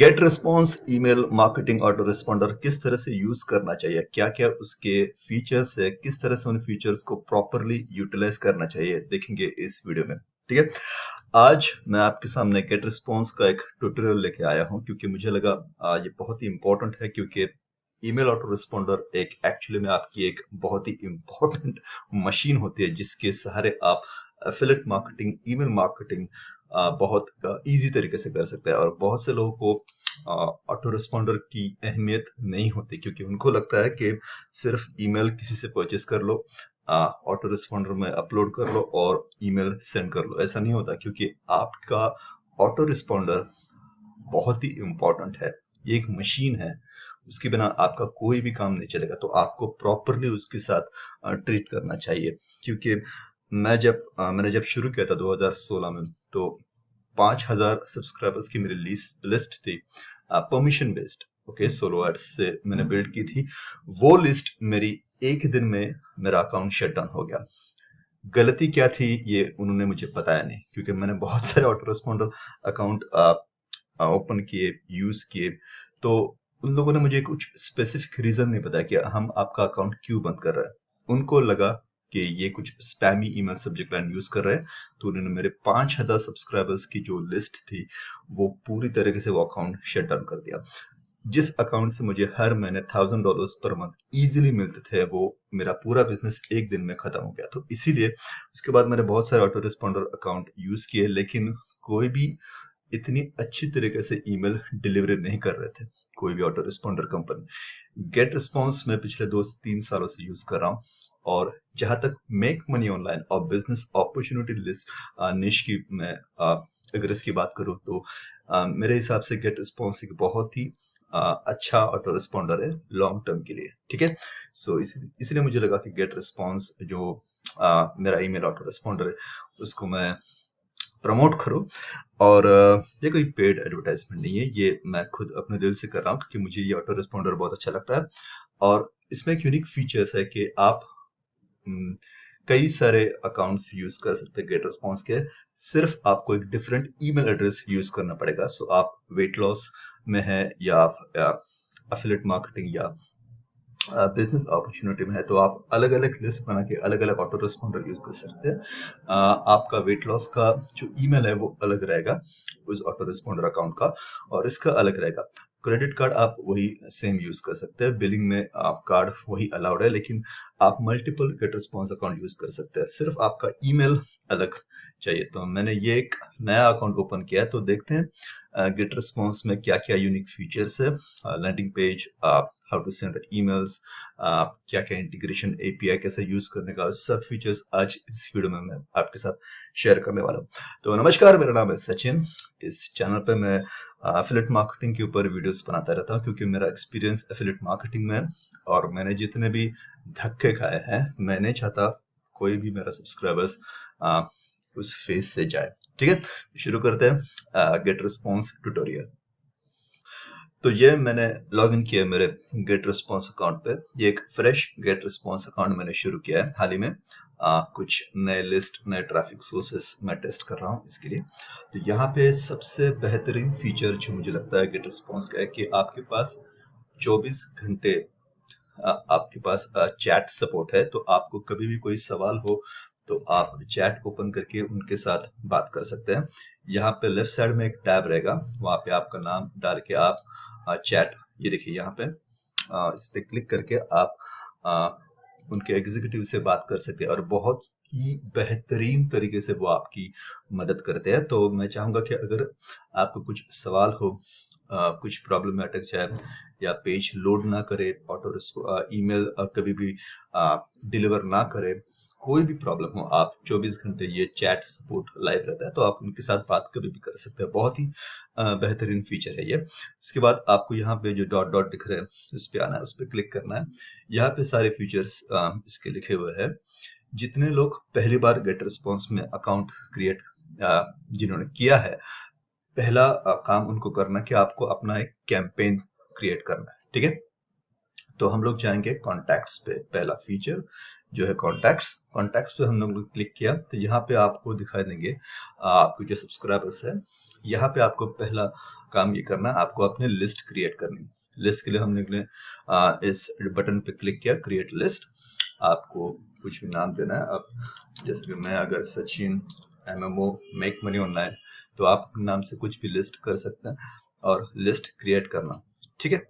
Gate response email marketing auto responder किस तरह से यूज करना चाहिए, क्या क्या उसके फीचर्स है, किस तरह से उन फीचर्स को प्रॉपरली यूटिलाइज करना चाहिए, देखेंगे इस वीडियो में। ठीक है, आज मैं आपके सामने गेट रिस्पॉन्स का एक ट्यूटोरियल लेके आया हूं क्योंकि मुझे लगा ये बहुत ही इंपॉर्टेंट है, क्योंकि ईमेल ऑटो रिस्पॉन्डर एक एक्चुअली में आपकी एक बहुत ही इंपॉर्टेंट मशीन होती है जिसके सहारे आप एफिलिएट मार्केटिंग, ईमेल मार्केटिंग बहुत इजी तरीके से कर सकते हैं। और बहुत से लोगों को ऑटो रिस्पॉन्डर की अहमियत नहीं होती, क्योंकि उनको लगता है कि सिर्फ ईमेल किसी से परचेस कर लो, ऑटो रिस्पॉन्डर में अपलोड कर लो और ईमेल सेंड कर लो। ऐसा नहीं होता, क्योंकि आपका ऑटो रिस्पॉन्डर बहुत ही इंपॉर्टेंट है। ये एक मशीन है, उसके बिना आपका कोई भी काम नहीं चलेगा। तो आपको प्रॉपरली उसके साथ ट्रीट करना चाहिए। क्योंकि मैंने जब शुरू किया था 2016 में, तो 5000 सब्सक्राइबर्स की मेरी लिस्ट थी, permission based. Okay, solo ads से मैंने बिल्ड की थी। वो लिस्ट मेरी एक दिन में मेरा अकाउंट शट डाउन हो गया। गलती क्या थी ये उन्होंने मुझे बताया नहीं, क्योंकि मैंने बहुत सारे ऑटो रिस्पॉन्डर अकाउंट ओपन किए, यूज किए, तो उन लोगों ने मुझे कुछ स्पेसिफिक रीजन नहीं बताया कि हम आपका अकाउंट क्यों बंद कर रहे हैं। उनको लगा कि ये कुछ spammy email subject line use कर रहे हैं, तो उन्होंने मेरे 5000 सब्सक्राइबर्स की जो लिस्ट थी वो पूरी तरीके से वो अकाउंट शट डाउन कर दिया। जिस अकाउंट से मुझे हर महीने $1000 पर मंथ इजीली मिलते थे, वो मेरा पूरा बिजनेस एक दिन में खत्म हो गया। तो इसीलिए उसके बाद मैंने बहुत सारे ऑटो रिस्पॉन्डर अकाउंट यूज किए, लेकिन कोई भी इतनी अच्छी तरीके से ईमेल डिलीवरी नहीं कर रहे थे, कोई भी auto responder company. GetResponse मैं पिछले 2 से 3 सालों से यूज कर रहा हूँ। और जहां तक मेक मनी ऑनलाइन और बिजनेस अपॉर्चुनिटी लिस्ट निश की मैं अगर इसकी बात करूं, तो मेरे हिसाब से गेट रिस्पॉन्स एक बहुत ही अच्छा ऑटो रिस्पॉन्डर है लॉन्ग टर्म के लिए। ठीक है, सो इसलिए मुझे लगा कि गेट रिस्पॉन्स जो मेरा ईमेल ऑटो रिस्पॉन्डर है उसको मैं प्रमोट करूं। और ये कोई पेड एडवर्टाइजमेंट नहीं है, ये मैं खुद अपने दिल से कर रहा हूँ, क्योंकि मुझे ये ऑटो रिस्पॉन्डर बहुत अच्छा लगता है। और इसमें एक यूनिक फीचर्स है कि आप हम्म, कई सारे अकाउंट्स यूज कर सकते हैं गेट रिस्पॉन्स के। सिर्फ आपको एक डिफरेंट ईमेल एड्रेस यूज करना पड़ेगा। सो आप वेट लॉस में है, या एफिलिएट मार्केटिंग, या बिजनेस अपॉर्चुनिटी में है, तो आप अलग अलग लिस्ट बना के अलग अलग ऑटो रिस्पॉन्डर यूज कर सकते हैं। आपका वेट लॉस का जो ईमेल है वो अलग रहेगा उस ऑटो रिस्पॉन्डर अकाउंट का, और इसका अलग रहेगा। क्रेडिट कार्ड आप वही सेम यूज कर सकते हैं, बिलिंग में आप कार्ड वही अलाउड है, लेकिन आप multiple GetResponse account use कर सकते हैं। सिर्फ आपका ईमेल अलग चाहिए। तो मैंने ये एक नया अकाउंट ओपन किया है, तो देखते हैं गेट रिस्पॉन्स में क्या क्या यूनिक फीचर्स है। Landing page, how to send emails, क्या क्या इंटीग्रेशन, एपीआई कैसे यूज करने का, सब फीचर्स आज इस वीडियो में मैं आपके साथ शेयर करने वाला हूँ। तो नमस्कार, मेरा नाम है सचिन। इस चैनल पे मैं एफिलिएट मार्केटिंग के ऊपर वीडियोस बनाता रहता हूँ, क्योंकि मेरा एक्सपीरियंस एफिलिएट मार्केटिंग में है और मैंने जितने भी धक्के खाए हैं, मैं नहीं चाहता कोई भी मेरा सब्सक्राइबर्स उस फेज से जाए। ठीक है, शुरू करते हैं गेट रिस्पॉन्स ट्यूटोरियल। तो ये मैंने लॉग इन किया मेरे गेट रिस्पॉन्स अकाउंट पे। ये एक फ्रेश गेट रिस्पॉन्स अकाउंट मैंने शुरू किया है हाल ही में। कुछ नए लिस्ट, नए ट्रैफिक सोर्सेस मैं टेस्ट कर रहा हूँ इसके लिए। तो यहाँ पे सबसे बेहतरीन फीचर जो मुझे लगता है गेट रिस्पॉन्स का है कि आपके पास 24 घंटे आपके पास चैट सपोर्ट है। तो आपको कभी भी कोई सवाल हो तो आप चैट ओपन करके उनके साथ बात कर सकते हैं। यहाँ पे लेफ्ट साइड में एक टैब रहेगा, वहाँ पे आपका नाम डाल के आप चैट, ये देखिए यहाँ पे इस पे क्लिक करके आप आ, उनके एग्जीक्यूटिव से बात कर सकते हैं, और बहुत ही बेहतरीन तरीके से वो आपकी मदद करते हैं। तो मैं चाहूंगा कि अगर आपको कुछ सवाल हो, कुछ प्रॉब्लम में अटक जाए, या पेज लोड ना करे, ऑटो ईमेल कभी भी डिलीवर ना करे, कोई भी प्रॉब्लम हो, आप 24 घंटे ये चैट सपोर्ट लाइव रहता है, तो आप उनके साथ बात कभी भी कर सकते हैं। बहुत ही बेहतरीन फीचर है ये। उसके बाद आपको यहाँ पे जो डॉट डॉट दिख रहे हैं उस पे आना है, उस पे क्लिक करना है। यहाँ पे सारे फीचर्स इसके लिखे हुए हैं। जितने लोग पहली बार गेट रिस्पॉन्स में अकाउंट क्रिएट जिन्होंने किया है, पहला काम उनको करना कि आपको अपना एक कैंपेन क्रिएट करना है। ठीक है, तो हम लोग जाएंगे कॉन्टैक्ट्स पे। पहला फीचर जो है कॉन्टैक्ट्स, कॉन्टैक्ट्स पे हम लोग ने क्लिक किया तो यहाँ पे आपको दिखाई देंगे आपके जो सब्सक्राइबर्स है। यहाँ पे आपको पहला काम ये करना, आपको अपने लिस्ट क्रिएट करनी। लिस्ट के लिए हमने इस बटन पे क्लिक किया, क्रिएट लिस्ट। आपको कुछ भी नाम देना है। अब जैसे कि मैं अगर Sachin MMO make money online, तो आप अपने नाम से कुछ भी लिस्ट कर सकते हैं और लिस्ट क्रिएट करना। ठीक है,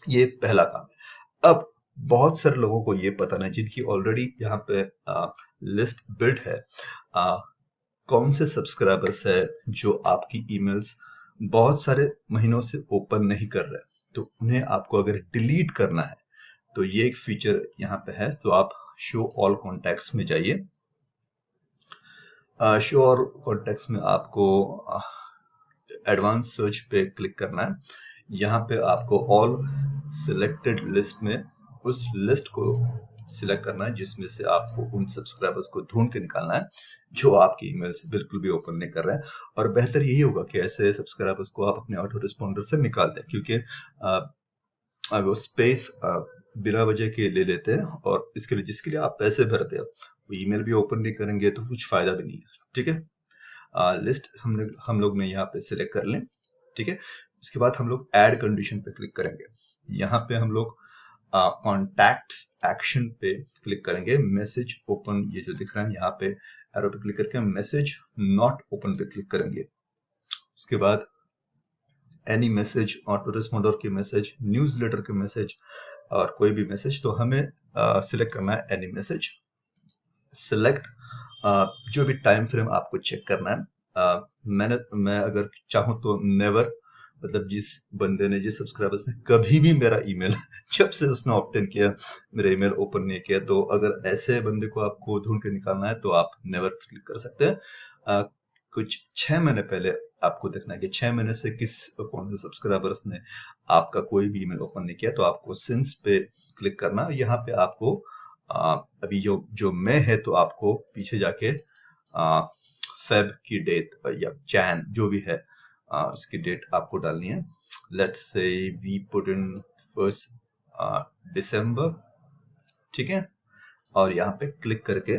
ये पहला काम है। अब बहुत सारे लोगों को ये पता नहीं, जिनकी ऑलरेडी यहाँ पे लिस्ट बिल्ड है, कौन से सब्सक्राइबर्स है जो आपकी ईमेल्स बहुत सारे महीनों से ओपन नहीं कर रहे, तो उन्हें आपको अगर डिलीट करना है तो ये एक फीचर यहाँ पे है। तो आप शो ऑल कॉन्टैक्ट्स में जाइए। शो ऑल कॉन्टैक्ट्स में आपको एडवांस सर्च पे क्लिक करना है। यहाँ पे आपको ऑल सिलेक्टेड लिस्ट में उस लिस्ट को सिलेक्ट करना है जिसमें से आपको उन सब्सक्राइबर्स को ढूंढ के निकालना है जो आपकी ईमेल से बिल्कुल भी ओपन नहीं कर रहे हैं। और बेहतर यही होगा कि ऐसे सब्सक्राइबर्स को आप अपने ऑटो रिस्पॉन्डर से निकाल दें, क्योंकि वो स्पेस बिना वजह के ले लेते हैं, और इसके लिए जिसके लिए आप पैसे भरते हो वो ईमेल भी ओपन नहीं करेंगे तो कुछ फायदा भी नहीं है। ठीक है, लिस्ट हम लोग ने यहाँ पे सिलेक्ट कर लें। ठीक है, उसके बाद हम लोग ऐड कंडीशन पे क्लिक करेंगे। यहाँ पे हम लोग कॉन्टैक्ट्स एक्शन पे क्लिक करेंगे। मैसेज ओपन ये जो दिख रहा है यहाँ पे एरो पे क्लिक करके मैसेज नॉट ओपन पे क्लिक करेंगे। उसके बाद एनी मैसेज, ऑटो रिस्पॉन्डर के मैसेज, न्यूज़लेटर के मैसेज और कोई भी मैसेज, तो हमें सिलेक्ट करना है एनी मैसेज। सिलेक्ट जो भी टाइम फ्रेम आपको चेक करना है। मैं अगर चाहूँ तो नेवर, मतलब जिस बंदे ने, जिस सब्सक्राइबर्स ने कभी भी मेरा ईमेल जब से उसने ऑप्टेन किया मेरा ईमेल ओपन नहीं किया, तो अगर ऐसे बंदे को आपको ढूंढ के निकालना है तो आप नेवर क्लिक कर सकते हैं। कुछ 6 महीने पहले आपको देखना है कि 6 महीने से कौन से सब्सक्राइबर्स ने आपका कोई भी ईमेल ओपन नहीं किया, तो आपको सिंस पे क्लिक करना। यहाँ पे आपको अभी जो मई है, तो आपको पीछे जाके फेब की डेट या जैन जो भी है उसकी डेट आपको डालनी है। Let's say we put in 1 दिसंबर। ठीक है, और यहाँ पे क्लिक करके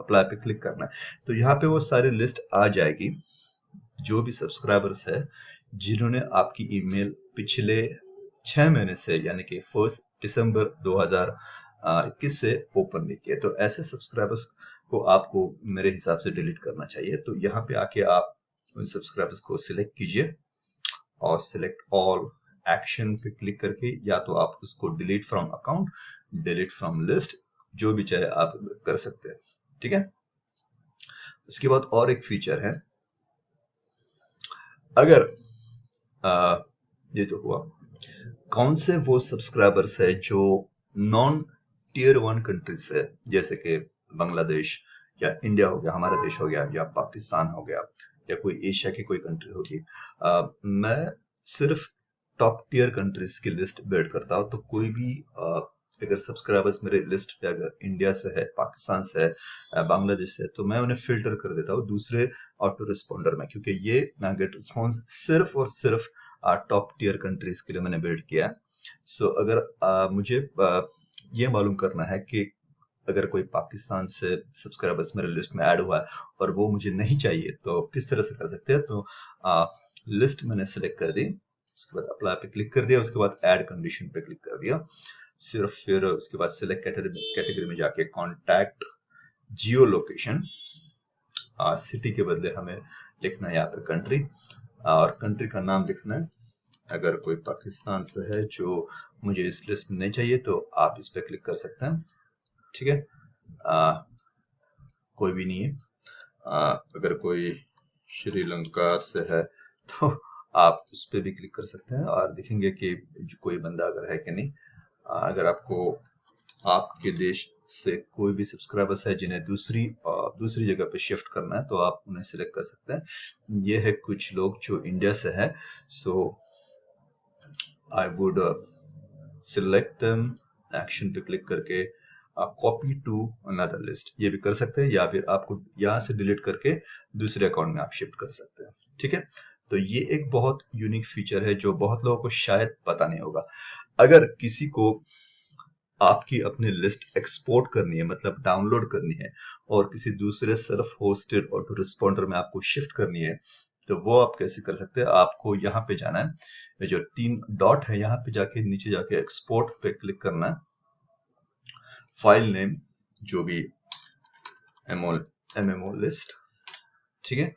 अप्लाई पे क्लिक करना है। तो यहाँ पे वो सारी लिस्ट आ जाएगी जो भी सब्सक्राइबर्स है जिन्होंने आपकी ईमेल पिछले 6 महीने से, यानी कि 1 दिसंबर 2021 से ओपन नहीं किया। तो ऐसे सब्सक्राइबर्स को आपको मेरे हिसाब से डिलीट करना चाहिए। तो यहाँ पे आके आप उन सब्सक्राइबर्स को सिलेक्ट कीजिए और सिलेक्ट ऑल एक्शन पे क्लिक करके या तो आप उसको delete from account, delete from list, जो भी चाहे आप कर सकते हैं। ठीक है, उसके बाद और एक फीचर है, अगर ये तो हुआ, कौन से वो सब्सक्राइबर्स है जो नॉन टियर 1 कंट्रीज से, जैसे कि बांग्लादेश या इंडिया हो गया, हमारा देश हो गया, या पाकिस्तान हो गया, या कोई एशिया की कोई कंट्री होगी। मैं सिर्फ टॉप टियर कंट्रीज की लिस्ट बिल्ड करता हूँ। तो कोई भी अगर सब्सक्राइबर्स मेरे लिस्ट पे अगर इंडिया से है, पाकिस्तान से है, बांग्लादेश से है, तो मैं उन्हें फिल्टर कर देता हूँ दूसरे ऑटो रिस्पॉन्डर में, क्योंकि ये गेट रिस्पॉन्स सिर्फ और सिर्फ टॉप टियर कंट्रीज के लिए मैंने बिल्ड किया है। सो अगर मुझे ये मालूम करना है कि अगर कोई पाकिस्तान से सब्सक्राइबर्स मेरे लिस्ट में ऐड हुआ है और वो मुझे नहीं चाहिए, तो किस तरह से कर सकते हैं। तो लिस्ट मैंने सेलेक्ट कर दी, उसके बाद अप्लाई पे क्लिक कर दिया, उसके बाद ऐड कंडीशन पे क्लिक कर दिया सिर्फ। फिर उसके बाद सिलेक्ट कैटेगरी में जाके कॉन्टैक्ट जियो लोकेशन, सिटी के बदले हमें लिखना है यहाँ पे कंट्री, और कंट्री का नाम लिखना है। अगर कोई पाकिस्तान से है जो मुझे इस लिस्ट में नहीं चाहिए, तो आप इस पे क्लिक कर सकते हैं। ठीक है, कोई भी नहीं है। अगर कोई श्रीलंका से है तो आप उस पर भी क्लिक कर सकते हैं और देखेंगे कि कोई बंदा अगर है कि नहीं। अगर आपको आपके देश से कोई भी सब्सक्राइबर्स है जिन्हें दूसरी जगह पे शिफ्ट करना है, तो आप उन्हें सिलेक्ट कर सकते हैं। ये है कुछ लोग जो इंडिया से है, so I would select them, action पे क्लिक करके कॉपी टू अनदर लिस्ट, ये भी कर सकते हैं, या फिर आपको यहाँ से डिलीट करके दूसरे अकाउंट में आप शिफ्ट कर सकते हैं। ठीक है, तो ये एक बहुत यूनिक फीचर है जो बहुत लोगों को शायद पता नहीं होगा। अगर किसी को आपकी अपनी लिस्ट एक्सपोर्ट करनी है, मतलब डाउनलोड करनी है, और किसी दूसरे सेल्फ होस्टेड ऑटो रिस्पॉन्डर में आपको शिफ्ट करनी है, तो वो आप कैसे कर सकते हैं, आपको यहाँ पे जाना है, ये जो 3 डॉट है यहाँ पे जाके नीचे जाके एक्सपोर्ट पे क्लिक करना है, फाइल नेम जो भी एमएमओ लिस्ट, ठीक है,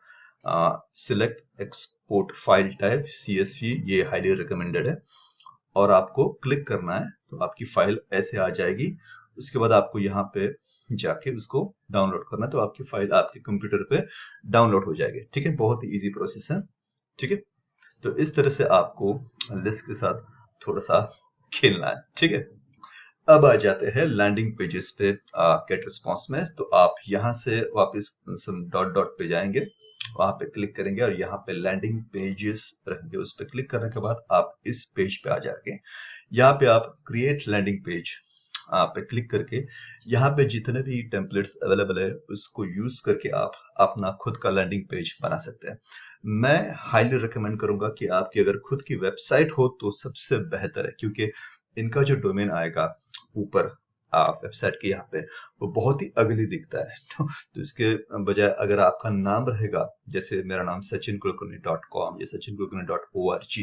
select export file type CSV, ये हाईली रिकमेंडेड है, और आपको क्लिक करना है तो आपकी फाइल ऐसे आ जाएगी। उसके बाद आपको यहाँ पे जाके उसको डाउनलोड करना है, तो आपकी फाइल आपके कंप्यूटर पे डाउनलोड हो जाएगी। ठीक है, बहुत ही इजी प्रोसेस है। ठीक है, तो इस तरह से आपको लिस्ट के साथ थोड़ा सा खेलना है। ठीक है, अब आ जाते हैं लैंडिंग पेजेस पे गेट रिस्पॉन्स में। तो आप यहाँ से वापस डॉट डॉट पे जाएंगे, वहां पे क्लिक करेंगे और यहाँ पे लैंडिंग पेजेस रहेंगे, उस पर क्लिक करने के बाद आप इस पेज पे आ जाएंगे। यहाँ पे आप क्रिएट लैंडिंग पेज पे क्लिक करके यहाँ पे जितने भी टेम्पलेट्स अवेलेबल है उसको यूज करके आप अपना खुद का लैंडिंग पेज बना सकते हैं। मैं हाईली रिकमेंड करूंगा कि आपकी अगर खुद की वेबसाइट हो तो सबसे बेहतर है, क्योंकि इनका जो डोमेन आएगा ऊपर वेबसाइट के यहाँ पे, वो बहुत ही अगली दिखता है। तो इसके बजाय अगर आपका नाम रहेगा, जैसे मेरा नाम sachinkulkarni.com या sachinkulkarni.org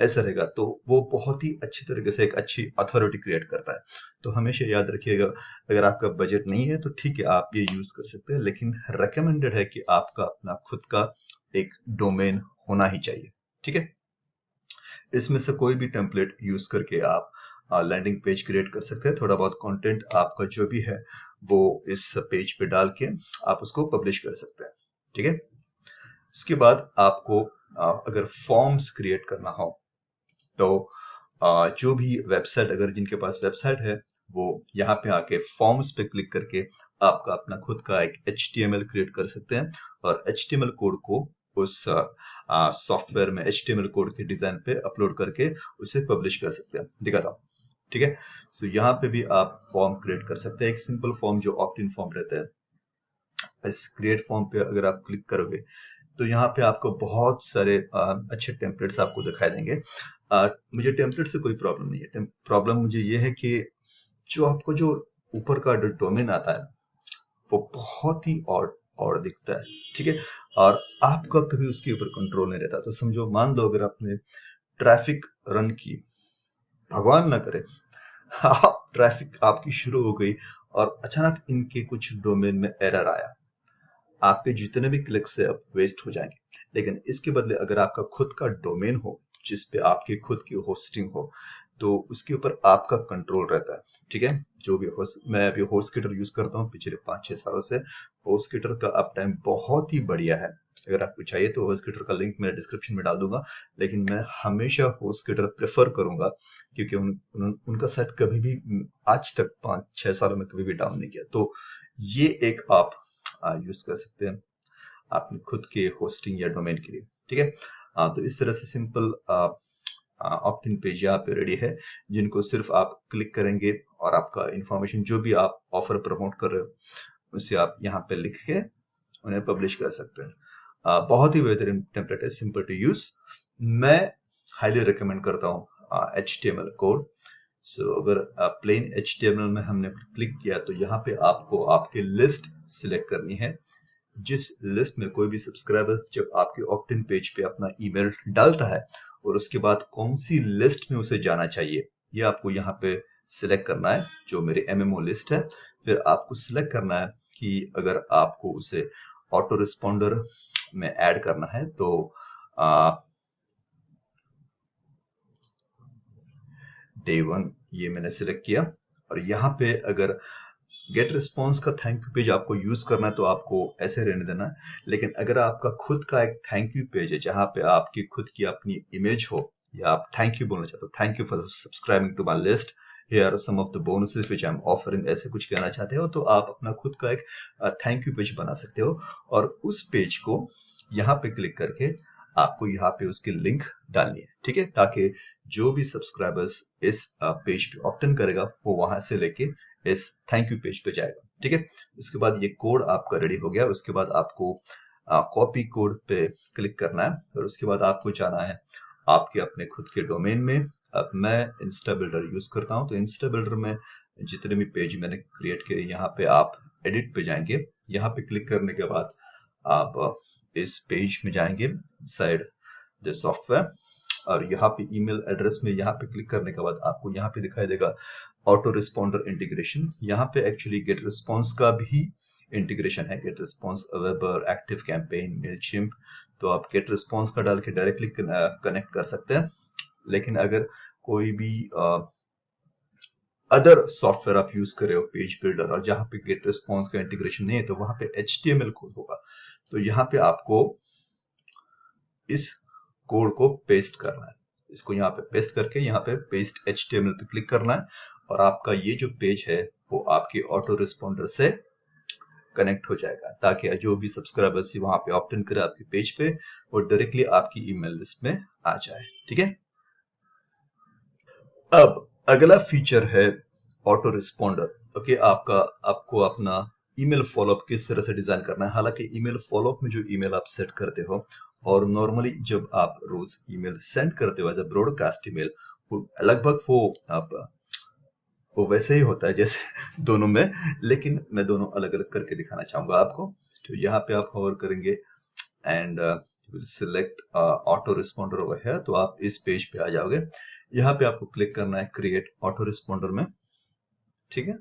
ऐसा रहेगा, तो वो बहुत ही अच्छी तरीके से एक अच्छी अथॉरिटी क्रिएट करता है। तो हमेशा याद रखिएगा, अगर आपका बजट नहीं है तो ठीक है, आप ये यूज कर सकते हैं, लेकिन रिकमेंडेड है कि आपका अपना खुद का एक डोमेन होना ही चाहिए। ठीक है, इसमें से कोई भी टेम्पलेट यूज करके आप लैंडिंग पेज क्रिएट कर सकते हैं। थोड़ा बहुत कंटेंट आपका जो भी है वो इस पेज पे डाल के आप उसको पब्लिश कर सकते हैं। ठीक है, उसके बाद आपको अगर फॉर्म्स क्रिएट करना हो तो जो भी वेबसाइट, अगर जिनके पास वेबसाइट है वो यहाँ पे आके फॉर्म्स पे क्लिक करके आपका अपना खुद का एक HTML क्रिएट कर सकते हैं, और HTML कोड को उस सॉफ्टवेयर में HTML कोड के डिजाइन पे अपलोड करके उसे पब्लिश कर सकते हैं। दिखाता हूँ। ठीक है, सो यहाँ पे भी आप फॉर्म क्रिएट कर सकते हैं, एक सिंपल फॉर्म जो ऑप्ट इन फॉर्म रहता है। इस क्रिएट फॉर्म पे अगर आप क्लिक करोगे तो यहाँ पे आपको बहुत सारे अच्छे टेम्पलेट्स आपको दिखाई देंगे। मुझे टेम्पलेट से कोई प्रॉब्लम नहीं है, प्रॉब्लम मुझे ये है कि जो आपको जो ऊपर का जो डोमेन आता है वो बहुत ही और दिखता है। ठीक है, और आपका कभी उसके ऊपर कंट्रोल नहीं रहता। तो समझो, मान लो अगर आपने ट्रैफिक रन की, भगवान ना करे आप ट्रैफिक आपकी शुरू हो गई और अचानक इनके कुछ डोमेन में एरर आया, आपके जितने भी क्लिक्स है अब वेस्ट हो जाएंगे। लेकिन इसके बदले अगर आपका खुद का डोमेन हो जिसपे आपकी खुद की होस्टिंग हो, तो उसके ऊपर आपका कंट्रोल रहता है। ठीक है, जो भी मैं अभी होस्टगिटर यूज करता हूँ पिछले 5-6 सालों से। होस्टगिटर का अप टाइम बहुत ही बढ़िया है। अगर आपको चाहिए तो होस्टगिटर का लिंक मैं डिस्क्रिप्शन में डाल दूंगा, लेकिन मैं हमेशा होस्टगिटर प्रेफर करूंगा, क्योंकि उनका सेट कभी भी आज तक 5-6 सालों में कभी भी डाउन नहीं किया। तो ये एक आप यूज कर सकते हैं अपने खुद के होस्टिंग या डोमेन के लिए। ठीक है, तो इस तरह से सिंपल ऑप्ट इन पेज यहाँ पे रेडी है, जिनको सिर्फ आप क्लिक करेंगे और आपका इंफॉर्मेशन जो भी आप ऑफर प्रमोट कर रहे हो उसे आप यहाँ पे लिख के उन्हें पब्लिश कर सकते हैं। बहुत ही बेहतरीन टेम्पलेट है, सिंपल टू यूज। मैं हाईली रिकमेंड करता हूँ HTML कोड। सो अगर प्लेन HTML में हमने क्लिक किया तो यहाँ पे आपको आपकी लिस्ट सिलेक्ट करनी है। जिस लिस्ट में कोई भी सब्सक्राइबर जब आपके ऑप्ट इन पेज पे अपना ईमेल डालता है, और उसके बाद कौन सी लिस्ट में उसे जाना चाहिए, ये आपको यहाँ पे सिलेक्ट करना है, जो मेरे MMO लिस्ट है। फिर आपको सिलेक्ट करना है कि अगर आपको उसे ऑटो रिस्पॉन्डर में ऐड करना है तो डे 1 ये मैंने सिलेक्ट किया, और यहाँ पे अगर गेट रिस्पॉन्स का थैंक यू पेज आपको यूज करना है तो आपको ऐसे रहने देना है। लेकिन अगर आपका खुद का एक थैंक यू पेज है जहां पे आपकी खुद की अपनी इमेज हो, या आप थैंक यू बोलना चाहते हो, thank you for subscribing to my list, here are some of the bonuses which I am offering, ऐसे कुछ कहना चाहते हो, तो आप अपना खुद का एक थैंक यू पेज बना सकते हो। और उस पेज को यहाँ पे क्लिक करके आपको यहाँ पे उसकी लिंक डालनी है। ठीक है, ताकि जो भी सब्सक्राइबर्स इस पेज पे ऑप्ट इन करेगा वो वहां से लेके इस थैंक यू पेज पे जाएगा। ठीक है, उसके बाद ये कोड आपका रेडी हो गया। उसके बाद आपको कॉपी कोड पे क्लिक करना है, और उसके बाद आपको जाना है आपके अपने खुद के डोमेन में। अब मैं इंस्टा बिल्डर यूज करता हूँ, तो इंस्टा बिल्डर में जितने भी पेज मैंने क्रिएट किए, यहाँ पे आप एडिट पे जाएंगे। यहाँ पे क्लिक करने के बाद आप इस पेज में जाएंगे साइड द सॉफ्टवेयर। और यहाँ पे ईमेल एड्रेस में यहाँ पे क्लिक करने के बाद आपको यहाँ पे दिखाई देगा ऑटो रिस्पॉन्डर इंटीग्रेशन। यहाँ पे एक्चुअली गेट रिस्पॉन्स का भी इंटीग्रेशन है, GetResponse, AWeber, ActiveCampaign, Mailchimp. तो आप गेट रिस्पॉन्स का डाल के डायरेक्टली कनेक्ट कर सकते हैं। लेकिन अगर कोई भी अदर सॉफ्टवेयर आप यूज कर रहे हो, पेज बिल्डर, और जहां पे गेट रिस्पॉन्स का इंटीग्रेशन नहीं है, तो वहां पे HTML कोड होगा। तो यहाँ पे आपको इस कोड को पेस्ट करना है। इसको यहाँ पे पेस्ट करके यहाँ पे पेस्ट HTML पे क्लिक करना है, और आपका ये जो पेज है वो आपके ऑटो रिस्पॉन्डर से कनेक्ट हो जाएगा, ताकि जो भी सब्सक्राइबर्स वहां पे ऑप्ट इन करे आपके पेज पे, वो डायरेक्टली आपकी ईमेल लिस्ट में आ जाए। ठीक है। अब अगला फीचर है ऑटो रिस्पॉन्डर। ओके, आपको अपना ईमेल फॉलोअप किस तरह से डिजाइन करना है। हालांकि ईमेल फॉलोअप में जो ईमेल आप सेट करते हो, और नॉर्मली जब आप रोज ईमेल सेंड करते हो एज अ ब्रॉडकास्ट ईमेल, वो लगभग वो वैसे ही होता है जैसे दोनों में, लेकिन मैं दोनों अलग अलग करके दिखाना चाहूंगा आपको। तो यहाँ पे आप होवर करेंगे and will select auto responder over here, तो आप इस पेज पे आ जाओगे। यहाँ पे आपको क्लिक करना है क्रिएट ऑटो रिस्पॉन्डर में। ठीक है।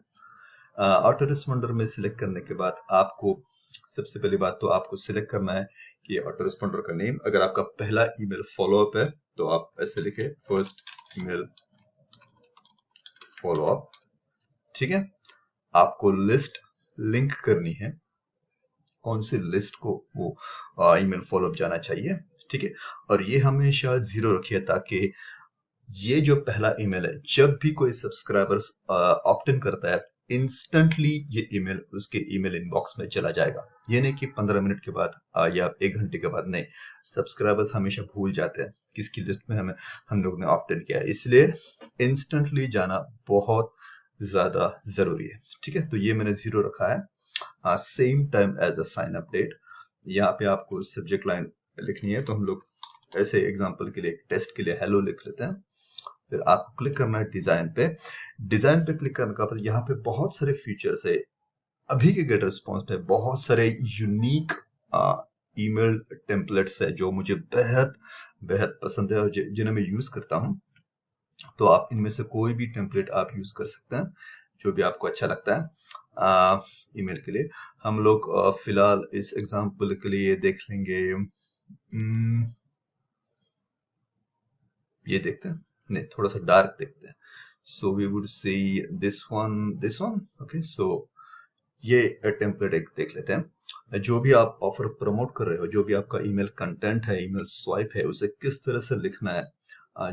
ऑटो रिस्पॉन्डर में सिलेक्ट करने के बाद आपको सबसे पहली बात तो आपको सिलेक्ट करना है कि ऑटो रिस्पॉन्डर का नेम। अगर आपका पहला ईमेल फॉलोअप है तो आप ऐसे लिखे, फर्स्ट ईमेल फॉलोअप। ठीक है। आपको लिस्ट लिंक करनी है, कौन सी लिस्ट को वो ईमेल फॉलोअप जाना चाहिए। ठीक है। और ये हमेशा 0 रखिए, ताकि ये जो पहला ईमेल है, जब भी कोई सब्सक्राइबर्स ऑप्ट इन करता है, इंस्टेंटली ये ईमेल उसके ईमेल इनबॉक्स में चला जाएगा। ये नहीं कि 15 मिनट के बाद या 1 घंटे के बाद, नहीं। सब्सक्राइबर्स हमेशा भूल जाते हैं किसकी लिस्ट में हम लोग ने ऑप्ट इन किया है, इसलिए इंस्टेंटली जाना बहुत ज्यादा जरूरी है। ठीक है। तो ये मैंने 0 रखा है। Same time as a sign update, यहाँ पे आपको सब्जेक्ट लाइन लिखनी है। तो हम लोग ऐसे एग्जांपल के लिए, टेस्ट के लिए हेलो लिख लेते हैं। फिर आपको क्लिक करना है डिजाइन पे। डिजाइन पे क्लिक करने के बाद यहाँ पे बहुत सारे फीचर्स है। अभी के गेट रिस्पॉन्स में बहुत सारे यूनिक ईमेल टेम्पलेट्स है जो मुझे बेहद बेहद पसंद है और जिन्हें मैं यूज करता हूँ। तो आप इनमें से कोई भी टेम्पलेट आप यूज कर सकते हैं, जो भी आपको अच्छा लगता है ईमेल के लिए। हम लोग फिलहाल इस एग्जांपल के लिए देख लेंगे, ये देखते हैं, नहीं, थोड़ा सा डार्क देखते हैं। So we would see this one. Okay, so ये टेम्पलेट एक देख लेते हैं। जो भी आप ऑफर प्रमोट कर रहे हो, जो भी आपका ईमेल कंटेंट है, ईमेल स्वाइप है, उसे किस तरह से लिखना है।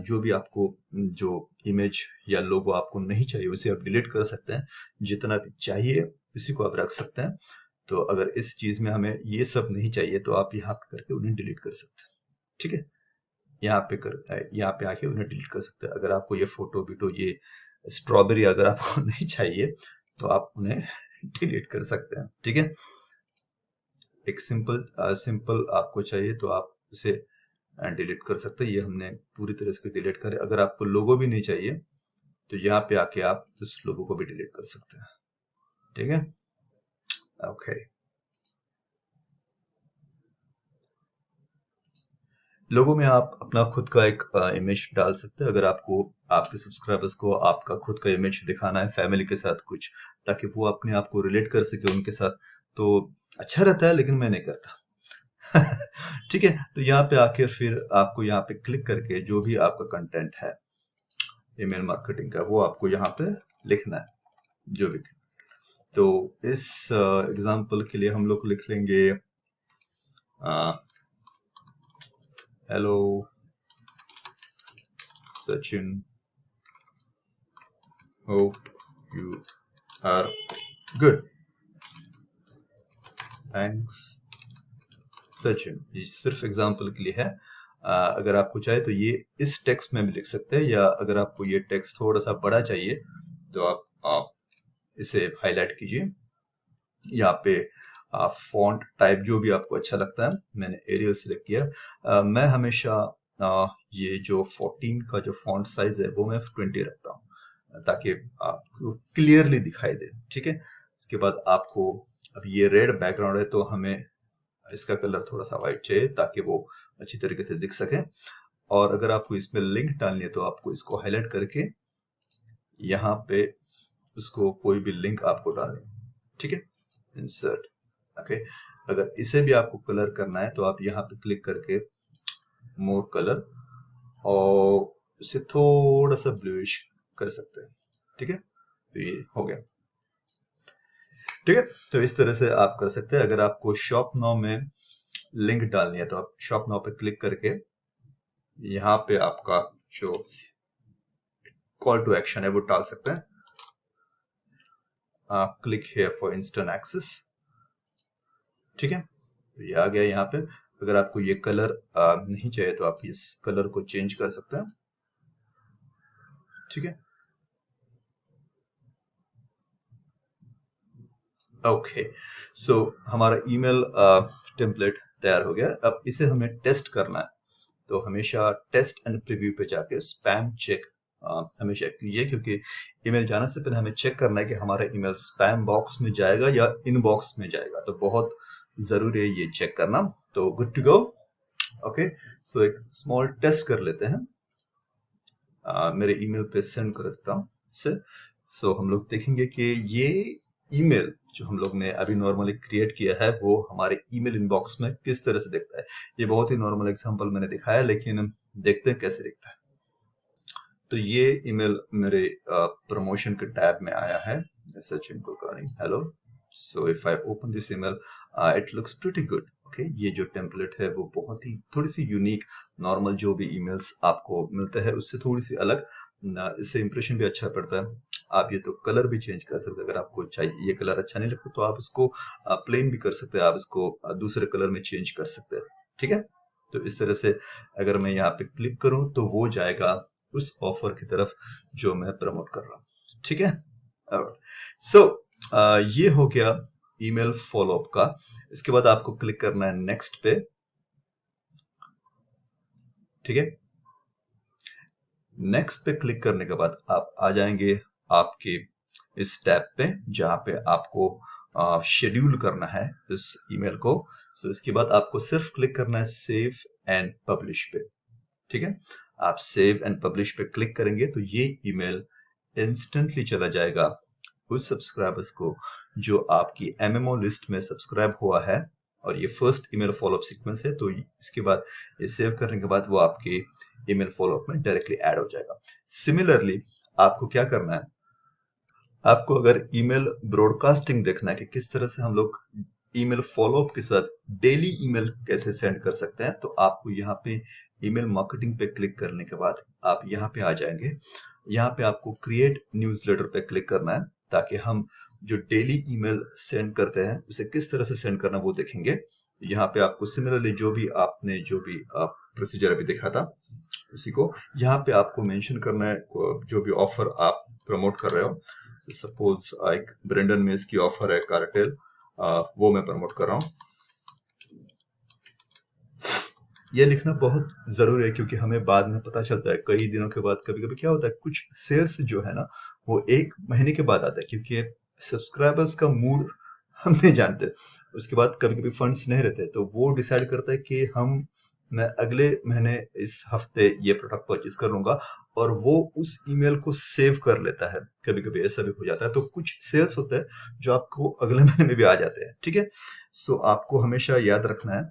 जो भी आपको जो इमेज या लोगो आपको नहीं चाहिए उसे आप डिलीट कर सकते हैं। जितना भी चाहिए उसी को आप रख सकते हैं। तो अगर इस चीज में हमें ये सब नहीं चाहिए तो आप यहाँ पे करके उन्हें डिलीट कर सकते हैं। ठीक है। यहाँ पे आके उन्हें डिलीट कर सकते हैं। अगर आपको ये फोटो वीटो, ये स्ट्रॉबेरी अगर आपको नहीं चाहिए तो आप उन्हें डिलीट कर सकते हैं। ठीक है। एक सिंपल आपको चाहिए तो आप उसे डिलीट कर सकते हैं। ये हमने पूरी तरह से डिलीट करे। अगर आपको लोगो भी नहीं चाहिए तो यहाँ पे आके आप उस लोगो को भी डिलीट कर सकते हैं। ठीक है। ओके। लोगों में आप अपना खुद का एक इमेज डाल सकते हैं। अगर आपको आपके सब्सक्राइबर्स को आपका खुद का इमेज दिखाना है फैमिली के साथ कुछ, ताकि वो अपने आप को रिलेट कर सके उनके साथ, तो अच्छा रहता है, लेकिन मैं नहीं करता। ठीक है। तो यहाँ पे आके फिर आपको यहाँ पे क्लिक करके जो भी आपका कंटेंट है ईमेल मार्केटिंग का, वो आपको यहाँ पे लिखना है, जो भी। तो इस एग्जांपल के लिए हम लोग लिख लेंगे hello Sachin, hope you are good, thanks Sachin. ये सिर्फ एग्जांपल के लिए है। अगर आपको चाहे तो ये इस टेक्स्ट में भी लिख सकते हैं, या अगर आपको ये टेक्स्ट थोड़ा सा बड़ा चाहिए तो आप इसे हाईलाइट कीजिए। यहाँ पे फॉन्ट टाइप जो भी आपको अच्छा लगता है, मैंने एरियल सिलेक्ट किया। मैं हमेशा ये जो 14 का जो फॉन्ट साइज है वो मैं 20 रखता हूँ, ताकि आपको क्लियरली दिखाई दे। ठीक है। इसके बाद आपको, अब ये रेड बैकग्राउंड है तो हमें इसका कलर थोड़ा सा व्हाइट चाहिए, ताकि वो अच्छी तरीके से दिख सके। और अगर आपको इसमें लिंक डालनी है तो आपको इसको हाईलाइट करके यहाँ पे उसको कोई भी लिंक आपको डालनी है, ठीक है, इंसर्ट। ओके, अगर इसे भी आपको कलर करना है तो आप यहाँ पे क्लिक करके मोर कलर और इसे थोड़ा सा ब्लूइश कर सकते हैं, ठीक है। तो ये हो गया, ठीक है। तो इस तरह से आप कर सकते हैं। अगर आपको शॉप नाउ में लिंक डालनी है तो आप शॉप नाउ पे क्लिक करके यहाँ पे आपका जो कॉल टू एक्शन है वो डाल सकते हैं। Click here for instant access, ठीक है। तो ये आ गया यहाँ पे। अगर आपको ये कलर नहीं चाहिए तो आप इस कलर को चेंज कर सकते हैं, ठीक है। ओके, सो हमारा ईमेल टेम्पलेट तैयार हो गया। अब इसे हमें टेस्ट करना है, तो हमेशा टेस्ट एंड प्रीव्यू पे जाके स्पैम चेक हमेशा कीजिए, क्योंकि ईमेल जाने से पहले हमें चेक करना है कि हमारा ईमेल स्पैम बॉक्स में जाएगा या इनबॉक्स में जाएगा। तो बहुत जरूरी है ये चेक करना। तो गुड टू गो। ओके, सो एक स्मॉल टेस्ट कर लेते हैं। मेरे ईमेल पे सेंड कर देता हूँ इसे। सो हम लोग देखेंगे कि ये ईमेल जो हम लोग ने अभी नॉर्मली क्रिएट किया है वो हमारे ईमेल इनबॉक्स में किस तरह से दिखता है। ये बहुत ही नॉर्मल एग्जांपल मैंने दिखाया, लेकिन देखते हैं कैसे दिखता है। तो ये ईमेल मेरे प्रमोशन के टैब में आया है, Sachin Kulkarni, hello. So if I open this email, it looks pretty good. Okay, ये जो टेम्पलेट है वो बहुत ही थोड़ी सी यूनिक, नॉर्मल जो भी ईमेल्स आपको मिलते हैं उससे थोड़ी सी अलग, इससे इंप्रेशन भी अच्छा पड़ता है। आप ये तो कलर भी चेंज कर सकते हैं। अगर आपको चाहिए ये कलर अच्छा नहीं लगता तो आप इसको प्लेन भी कर सकते हैं, आप इसको दूसरे कलर में चेंज कर सकते हैं, ठीक है। तो इस तरह से अगर मैं यहाँ पे क्लिक करूं तो वो जाएगा उस ऑफर की तरफ जो मैं प्रमोट कर रहा हूँ, ठीक है। सो ये हो गया ईमेल फॉलोअप का। इसके बाद आपको क्लिक करना है नेक्स्ट पे, ठीक है। नेक्स्ट पे क्लिक करने के बाद आप आ जाएंगे आपके इस टैब पे जहां पे आपको शेड्यूल करना है इस ईमेल को। सो इसके बाद आपको सिर्फ क्लिक करना है सेव एंड पब्लिश पे, ठीक है। आप सेव एंड पब्लिश पे क्लिक करेंगे तो ये ईमेल इंस्टेंटली चला जाएगा उस सब्सक्राइबर्स को जो आपकी एमएमओ लिस्ट में सब्सक्राइब हुआ है, और ये फर्स्ट ईमेल फॉलोअप सीक्वेंस है। तो इसके बाद ये सेव करने के बाद वो आपके ईमेल फॉलोअप में डायरेक्टली ऐड हो जाएगा। सिमिलरली आपको क्या करना है, आपको अगर ईमेल ब्रॉडकास्टिंग देखना है कि किस तरह से हम लोग ईमेल फॉलोअप के साथ डेली ईमेल कैसे सेंड कर सकते हैं, तो आपको यहाँ पे ईमेल मार्केटिंग पे क्लिक करने के बाद आप यहाँ पे आ जाएंगे। यहाँ पे आपको क्रिएट न्यूज़लेटर पे क्लिक करना है ताकि हम जो डेली ईमेल सेंड करते हैं उसे किस तरह से सेंड करना वो देखेंगे। यहाँ पे आपको सिमिलरली जो भी आपने प्रोसीजर अभी देखा था उसी को यहाँ पे आपको मेंशन करना है, जो भी ऑफर आप प्रमोट कर रहे हो। सपोज एक ब्रेंडन मेस की ऑफर है कारटेल, वो मैं प्रमोट कर रहा हूँ। ये लिखना बहुत जरूरी है क्योंकि हमें बाद में पता चलता है कई दिनों के बाद, कभी कभी क्या होता है कुछ सेल्स जो है ना वो एक महीने के बाद आता है, क्योंकि सब्सक्राइबर्स का मूड हम नहीं जानते। उसके बाद कभी कभी फंड्स नहीं रहते तो वो डिसाइड करता है कि मैं अगले महीने इस हफ्ते ये प्रोडक्ट परचेज कर लूंगा, और वो उस ईमेल को सेव कर लेता है। कभी कभी ऐसा भी हो जाता है, तो कुछ सेल्स होते हैं जो आपको अगले महीने में भी आ जाते हैं, ठीक है। सो आपको हमेशा याद रखना है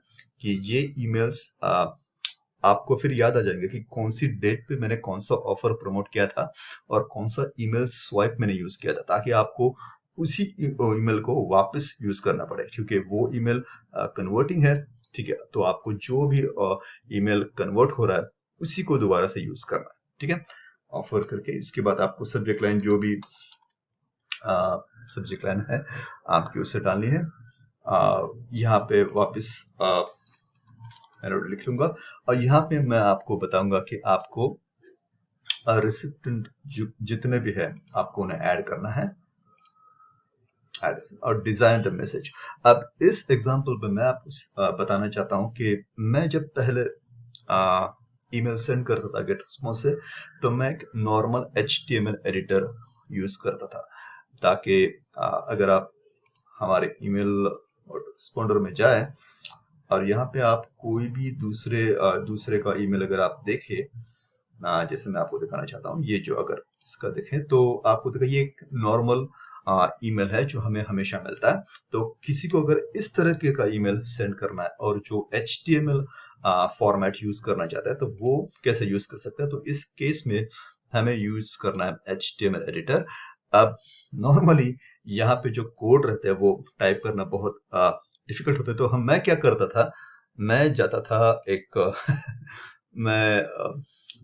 कि ये ईमेल्स आपको फिर याद आ जाएंगे कि कौन सी डेट पे मैंने कौन सा ऑफर प्रमोट किया था और कौन सा ईमेल स्वाइप मैंने यूज किया था, ताकि आपको उसी ईमेल को वापस यूज करना पड़े, क्योंकि वो ईमेल कन्वर्टिंग है, ठीक है। तो आपको जो भी ईमेल कन्वर्ट हो रहा है उसी को दोबारा से यूज करना है, ठीक है। ऑफर करके इसके बाद आपको सब्जेक्ट लाइन जो भी सब्जेक्ट लाइन है आपकी उससे डालनी है। यहाँ पे वापस मैं लिख लूंगा, और यहाँ पे मैं आपको बताऊंगा कि आपको रिसिप्टेंट जितने भी है आपको उन्हें ऐड करना है, और डिजाइन द मैसेज। अब इस एग्जांपल पे मैं आपको बताना चाहता हूँ कि मैं जब पहले ईमेल सेंड करता था गेट रिस्पॉन्स से, तो मैं एक नॉर्मल HTML एडिटर यूज करता था, ताकि अगर आप हमारे ईमेल रिस्पॉन्डर में जाए और यहाँ पे आप कोई भी दूसरे का ईमेल अगर आप देखें, जैसे मैं आपको दिखाना चाहता हूँ, ये जो अगर इसका देखें तो आपको देखा ये एक नॉर्मल ईमेल है जो हमें हमेशा मिलता है। तो किसी को अगर इस तरह के का ईमेल सेंड करना है और जो HTML फॉर्मेट यूज करना चाहता है तो वो कैसे यूज कर सकता है, तो इस केस में हमें यूज करना है HTML एडिटर। अब नॉर्मली यहाँ पे जो कोड रहता है वो टाइप करना बहुत डिफिकल्ट होता है, तो मैं क्या करता था, मैं जाता था एक मैं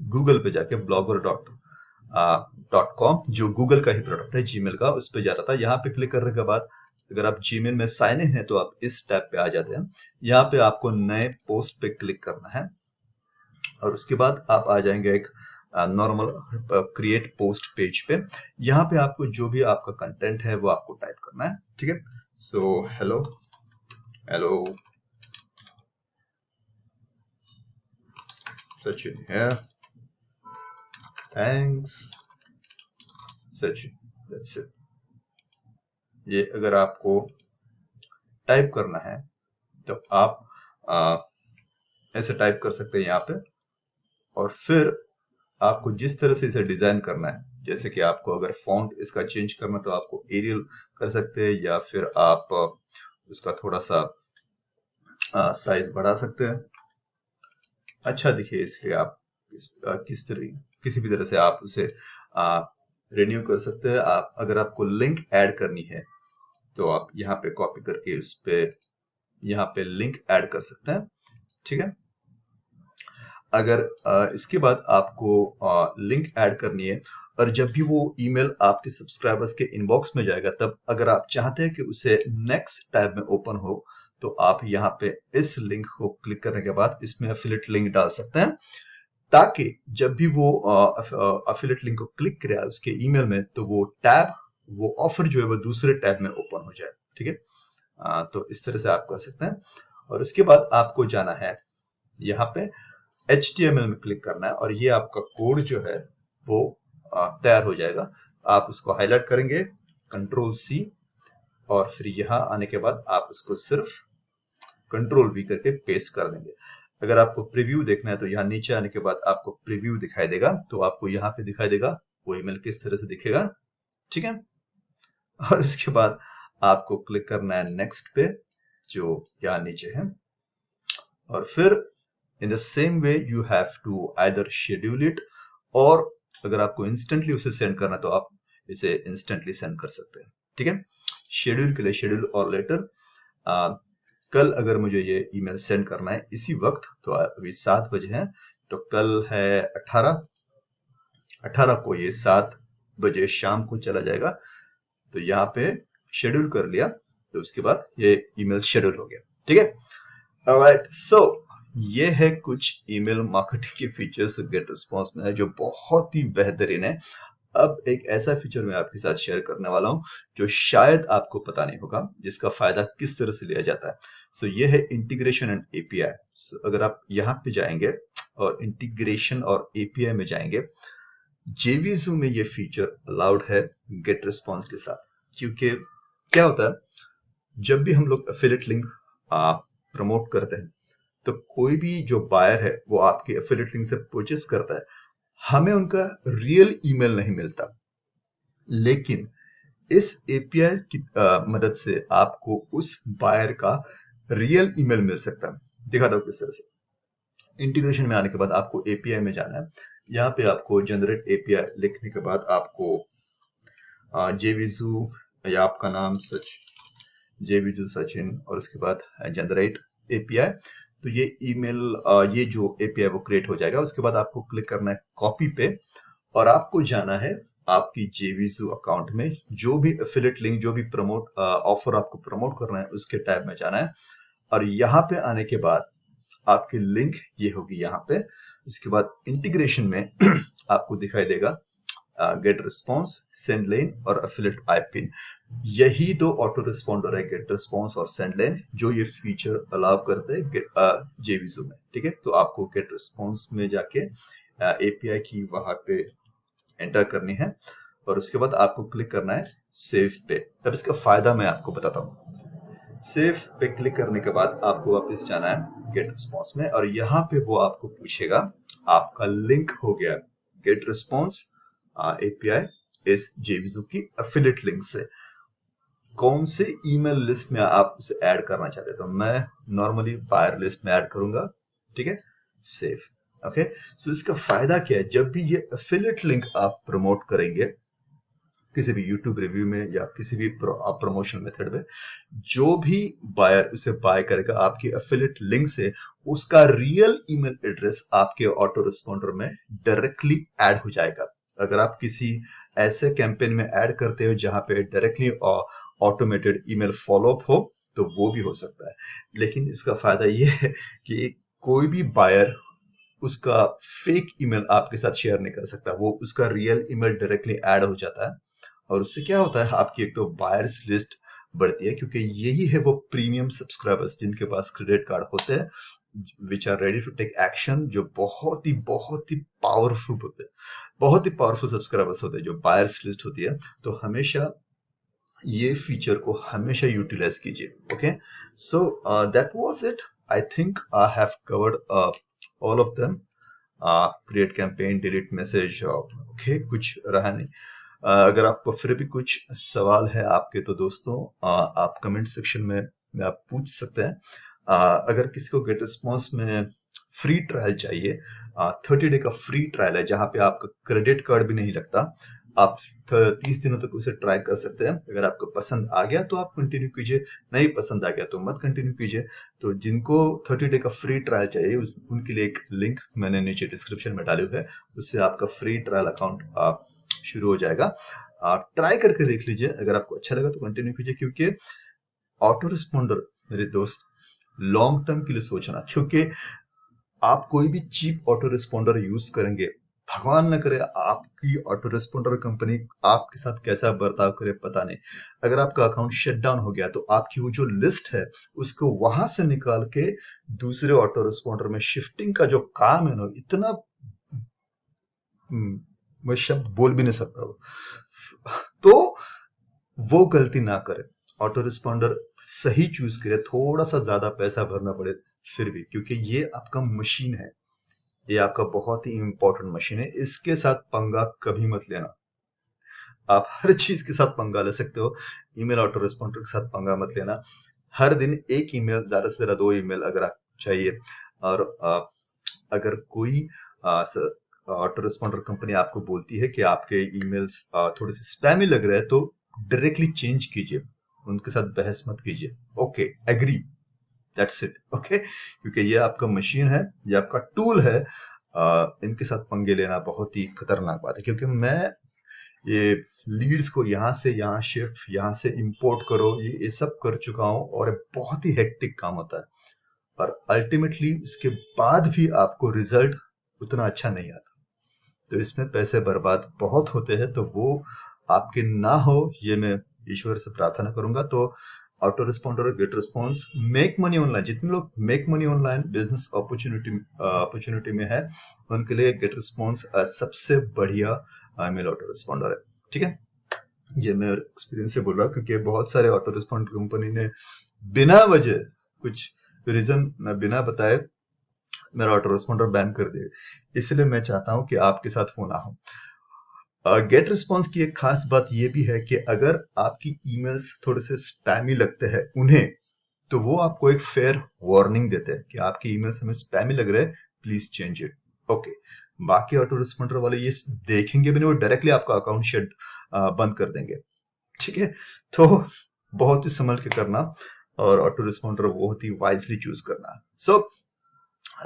गूगल पे जाके blogger.com, जो गूगल का ही प्रोडक्ट है, जीमेल का, उस पे जाता था। यहाँ पे क्लिक करने के बाद अगर आप जीमेल में साइन इन है तो आप इस टैब पे आ जाते हैं। यहाँ पे आपको नए पोस्ट पे क्लिक करना है और उसके बाद आप आ जाएंगे एक नॉर्मल क्रिएट पोस्ट पेज पे। यहाँ पे आपको जो भी आपका कंटेंट है वो आपको टाइप करना है, ठीक है। So hello hello Sachin here, thanks Sachin, that's it. ये अगर आपको टाइप करना है तो आप ऐसे टाइप कर सकते हैं यहाँ पे, और फिर आपको जिस तरह से इसे डिजाइन करना है, जैसे कि आपको अगर फॉन्ट इसका चेंज करना तो आपको एरियल कर सकते हैं, या फिर आप उसका थोड़ा सा साइज बढ़ा सकते हैं, अच्छा दिखे इसलिए आप किसी भी तरह से आप उसे रिन्यू कर सकते हैं। आप अगर आपको लिंक ऐड करनी है तो आप यहाँ पे कॉपी करके उस पे यहाँ पे लिंक ऐड कर सकते हैं, ठीक है। अगर इसके बाद आपको लिंक ऐड करनी है और जब भी वो ईमेल आपके सब्सक्राइबर्स के इनबॉक्स में जाएगा, तब अगर आप चाहते हैं कि उसे नेक्स्ट टैब में ओपन हो तो आप यहाँ पे इस लिंक को क्लिक करने के बाद इसमें एफिलिएट लिंक डाल सकते हैं, ताकि जब भी वो एफिलिएट लिंक को क्लिक करे उसके ईमेल में तो वो टैब, वो ऑफर जो है वो दूसरे टैब में ओपन हो जाए, ठीक है। तो इस तरह से आप कर सकते हैं। और उसके बाद आपको जाना है यहाँ पे HTML में क्लिक करना है और ये आपका कोड जो है वो तैयार हो जाएगा। आप उसको हाईलाइट करेंगे, Ctrl+C, और फिर यहाँ आने के बाद आप उसको सिर्फ Ctrl+V करके पेस्ट कर देंगे। अगर आपको प्रीव्यू देखना है तो यहाँ नीचे आने के बाद आपको प्रीव्यू दिखाई देगा, तो आपको यहाँ पे दिखाई देगा वो ईमेल किस तरह से दिखेगा, ठीक है। और उसके बाद आपको क्लिक करना है नेक्स्ट पे, जो यहाँ नीचे है, और फिर in the same way you have to either schedule it, और अगर आपको इंस्टेंटली उसे सेंड करना तो आप इसे इंस्टेंटली सेंड कर सकते हैं, ठीक है। शेड्यूल के लिए शेड्यूल और लेटर, कल अगर मुझे ये ईमेल सेंड करना है इसी वक्त, तो अभी 7 बजे हैं, तो कल है 18 को ये 7 बजे शाम को चला जाएगा। तो यहाँ पे शेड्यूल कर लिया तो उसके बाद ये ईमेल शेड्यूल हो गया, ठीक है। ऑलराइट, सो ये है कुछ ईमेल मार्केटिंग के फीचर्स गेट रिस्पॉन्स में है जो बहुत ही बेहतरीन है। अब एक ऐसा फीचर मैं आपके साथ शेयर करने वाला हूं जो शायद आपको पता नहीं होगा, जिसका फायदा किस तरह से लिया जाता है। सो ये है इंटीग्रेशन एंड एपीआई। अगर आप यहाँ पे जाएंगे और इंटीग्रेशन और एपीआई में जाएंगे, JVZoo में ये फीचर अलाउड है गेट रिस्पॉन्स के साथ, क्योंकि क्या होता है, जब भी हम लोग एफिलिएट लिंक प्रमोट करते हैं तो कोई भी जो बायर है वो आपके एफिलिएट लिंक से परचेस करता है, हमें उनका रियल ईमेल नहीं मिलता, लेकिन इस एपीआई की मदद से आपको उस बायर का रियल ईमेल मिल सकता है। दिखाता हूं किस तरह से। इंटीग्रेशन में आने के बाद आपको एपीआई में जाना है। यहाँ पे आपको जनरेट एपीआई लिखने के बाद आपको JVZoo या आपका नाम JVZoo सचिन, और उसके बाद जनरेट एपीआई, तो ये ईमेल ये जो एपीआई वो क्रिएट हो जाएगा। उसके बाद आपको क्लिक करना है कॉपी पे और आपको जाना है आपकी JVZoo अकाउंट में, जो भी एफिलिएट लिंक, जो भी प्रमोट ऑफर आपको प्रमोट करना है उसके टैब में जाना है, और यहाँ पे आने के बाद आपकी लिंक ये होगी यहाँ पे। उसके बाद इंटीग्रेशन में आपको दिखाई देगा गेट रिस्पॉन्स, सेंड लेन और एफिलिएट पाइपिन। यही दो ऑटो रिस्पॉन्डर है, गेट रिस्पॉन्स और सेंड लेन, जो ये फीचर अलाउ करते हैं JVZoo में, ठीक है। तो आपको गेट रिस्पॉन्स में जाके एपीआई की वहां पे एंटर करनी है और उसके बाद आपको क्लिक करना है सेव पे। अब इसका फायदा मैं आपको बताता हूँ। सेव पे क्लिक करने के बाद आपको वापस जाना है गेट रिस्पॉन्स में, और यहाँ पे वो आपको पूछेगा आपका लिंक हो गया गेट रिस्पॉन्स एपीआई इस जेविजो की एफिलिएट लिंक से, कौन से ईमेल लिस्ट में आप उसे ऐड करना चाहते हैं। तो मैं नॉर्मली बायर लिस्ट में ऐड करूंगा, ठीक है, सेव। ओके, सो इसका फायदा क्या है, जब भी ये एफिलिएट लिंक आप प्रमोट करेंगे किसी भी YouTube रिव्यू में या किसी भी प्रमोशन मेथड में, जो भी बायर उसे बाय करेगा आपकी एफिलिएट लिंक से, उसका रियल ईमेल एड्रेस आपके ऑटो रिस्पॉन्डर में डायरेक्टली ऐड हो जाएगा। अगर आप किसी ऐसे कैंपेन में ऐड करते हो जहां पे डायरेक्टली ऑटोमेटेड ईमेल फॉलोअप हो, तो वो भी हो सकता है। लेकिन इसका फायदा ये है कि कोई भी बायर उसका फेक ईमेल आपके साथ शेयर नहीं कर सकता, वो उसका रियल ईमेल डायरेक्टली ऐड हो जाता है। और उससे क्या होता है, आपकी एक तो बायर्स लिस्ट बढ़ती है, क्योंकि यही है वो प्रीमियम सब्सक्राइबर्स जिनके पास क्रेडिट कार्ड होते हैं, which are ready to take action, जो बहुत ही पावरफुल होते हैं, बहुत ही पावरफुल सब्सक्राइबर्स होते हैं जो बायर्स लिस्ट होती है। तो हमेशा ये फीचर को हमेशा यूटिलाइज कीजिए। Okay, so that was it. I think I have covered all of them. Create campaign, delete message, okay, कुछ रहा नहीं। अगर आपको फिर भी कुछ सवाल है आपके, तो दोस्तों आप कमेंट सेक्शन में आप पूछ सकते हैं। अगर किसी को गेट रिस्पॉन्स में फ्री ट्रायल चाहिए, 30 डे का फ्री ट्रायल है जहां पे आपका क्रेडिट कार्ड भी नहीं लगता, आप 30 दिनों तक उसे ट्राई कर सकते हैं। अगर आपको पसंद आ गया तो आप कंटिन्यू कीजिए, नहीं पसंद आ गया तो मत कंटिन्यू कीजिए। तो जिनको 30 डे का फ्री ट्रायल चाहिए उनके लिए एक लिंक मैंने नीचे डिस्क्रिप्शन में डाली हुई है, उससे आपका फ्री ट्रायल अकाउंट शुरू हो जाएगा। ट्राई करके देख लीजिए, अगर आपको अच्छा लगा तो कंटिन्यू कीजिए, क्योंकि ऑटो रिस्पॉन्डर मेरे दोस्त लॉन्ग टर्म के लिए सोचना, क्योंकि आप कोई भी चीप ऑटो रिस्पॉन्डर यूज करेंगे, भगवान न करे आपकी ऑटो रिस्पॉन्डर कंपनी आपके साथ कैसा बर्ताव करे पता नहीं। अगर आपका अकाउंट शट डाउन हो गया तो आपकी वो जो लिस्ट है उसको वहां से निकाल के दूसरे ऑटो रिस्पॉन्डर में शिफ्टिंग का जो काम है ना, इतना मैं शब्द बोल भी नहीं सकता हूँ। तो वो गलती ना करें, ऑटो रिस्पॉन्डर सही चूज करें, थोड़ा सा ज्यादा पैसा भरना पड़े फिर भी, क्योंकि ये आपका मशीन है, ये आपका बहुत ही इंपॉर्टेंट मशीन है। इसके साथ पंगा कभी मत लेना। आप हर चीज के साथ पंगा ले सकते हो, ईमेल ऑटो रिस्पॉन्डर के साथ पंगा मत लेना। हर दिन एक ईमेल, ज्यादा से ज्यादा 2 ईमेल अगर आप चाहिए। और अगर कोई ऑटो रिस्पॉन्डर कंपनी आपको बोलती है कि आपके ईमेल्स थोड़े से स्पैमी लग रहे हैं, तो डायरेक्टली चेंज कीजिए, उनके साथ बहस मत कीजिए। Okay, agree, that's it. Okay, क्योंकि ये आपका मशीन है, ये आपका टूल है। इनके साथ पंगे लेना बहुत ही खतरनाक बात है, क्योंकि मैं ये लीड्स को यहाँ से यहाँ शिफ्ट, यहाँ से इंपोर्ट करो, ये सब कर चुका हूँ, और बहुत ही हेक्टिक काम होता है, और अल्टीमेटली उसके बाद भी आपको रिजल्ट उतना अच्छा नहीं आता। तो इसमें पैसे बर्बाद बहुत होते हैं, तो वो आपके ना हो, ये मैं ईश्वर से प्रार्थना करूंगा। तो auto responder, GetResponse, make money online, जितने लोग make money online business opportunity में है, उनके लिए गेट रिस्पॉन्स सबसे बढ़िया ईमेल ऑटो रिस्पॉन्डर है। ठीक है, ये मैं एक्सपीरियंस से बोल रहा हूँ, क्योंकि बहुत सारे ऑटो रिस्पॉन्डर कंपनी ने बिना वजह, कुछ रीजन बिना बताए, मेरा ऑटो रिस्पॉन्डर बैन कर दिया। इसलिए मैं चाहता हूं कि आपके साथ वो ना हो। गेट रिस्पॉन्स की एक खास बात यह भी है कि अगर आपकी ईमेल्स थोड़े से स्पैमी लगते हैं उन्हें, तो वो आपको एक फेयर वार्निंग देते हैं कि आपके ईमेल्स हमें स्पैमी लग रहे हैं, प्लीज चेंज इट। ओके, बाकी ऑटो रिस्पॉन्डर वाले ये देखेंगे भी नहीं, वो डायरेक्टली आपका अकाउंट शेड बंद कर देंगे। ठीक है, तो बहुत ही संभल के करना, और ऑटो रिस्पॉन्डर बहुत ही वाइजली चूज करना। So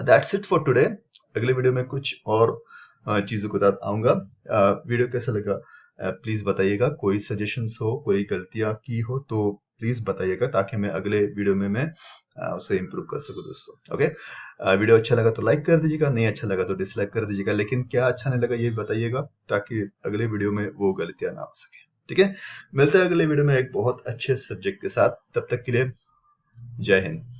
that's it for today. अगले वीडियो में कुछ और चीजों को आऊंगा। वीडियो कैसा लगा प्लीज बताइएगा, कोई सजेशंस हो, कोई गलतियां की हो तो प्लीज बताइएगा, ताकि मैं अगले वीडियो में मैं उसे इम्प्रूव कर सकूं दोस्तों। ओके, वीडियो अच्छा लगा तो लाइक कर दीजिएगा, नहीं अच्छा लगा तो डिसलाइक कर दीजिएगा, लेकिन क्या अच्छा नहीं लगा ये बताइएगा, ताकि अगले वीडियो में वो गलतियां ना हो सके। ठीक है, मिलते हैं अगले वीडियो में एक बहुत अच्छे सब्जेक्ट के साथ, तब तक के लिए जय हिंद।